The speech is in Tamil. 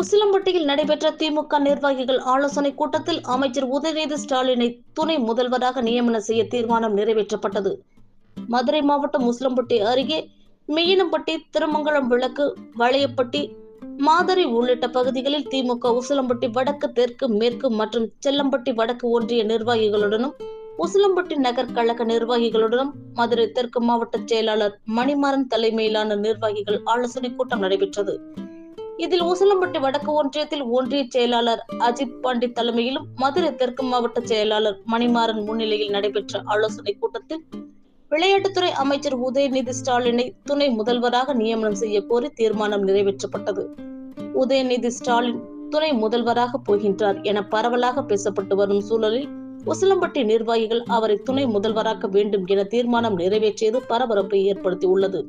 உசிலம்பட்டியில் நடைபெற்ற திமுக நிர்வாகிகள் ஆலோசனை கூட்டத்தில் அமைச்சர் உதயநிதி ஸ்டாலினை துணை முதல்வராக நியமனம் செய்ய தீர்மானம் நிறைவேற்றப்பட்டது. மதுரை மாவட்டம் உசிலம்பட்டி அருகே மெய்யனம்பட்டி, திருமங்கலம் விளக்கு, வளையப்பட்டி, மாதரை உள்ளிட்ட பகுதிகளில் திமுக உசிலம்பட்டி வடக்கு, தெற்கு, மேற்கு மற்றும் செல்லம்பட்டி வடக்கு ஒன்றிய நிர்வாகிகளுடனும் உசிலம்பட்டி நகர் கழக நிர்வாகிகளுடனும் மதுரை தெற்கு மாவட்ட செயலாளர் மணிமாறன் தலைமையிலான நிர்வாகிகள் ஆலோசனை கூட்டம் நடைபெற்றது. இதில் உசிலம்பட்டி வடக்கு ஒன்றியத்தில் ஒன்றிய செயலாளர் அஜித் பாண்டி தலைமையிலும் மதுரை தெற்கு மாவட்ட செயலாளர் மணிமாறன் முன்னிலையில் நடைபெற்ற ஆலோசனை கூட்டத்தில் விளையாட்டுத்துறை அமைச்சர் உதயநிதி ஸ்டாலினை துணை முதல்வராக நியமனம் செய்ய கோரி தீர்மானம் நிறைவேற்றப்பட்டது. உதயநிதி ஸ்டாலின் துணை முதல்வராக போகின்றார் என பரவலாக பேசப்பட்டு வரும் சூழலில் உசிலம்பட்டி நிர்வாகிகள் அவரை துணை முதல்வராக்க வேண்டும் என தீர்மானம் நிறைவேற்றியது பரபரப்பை ஏற்படுத்தி உள்ளது.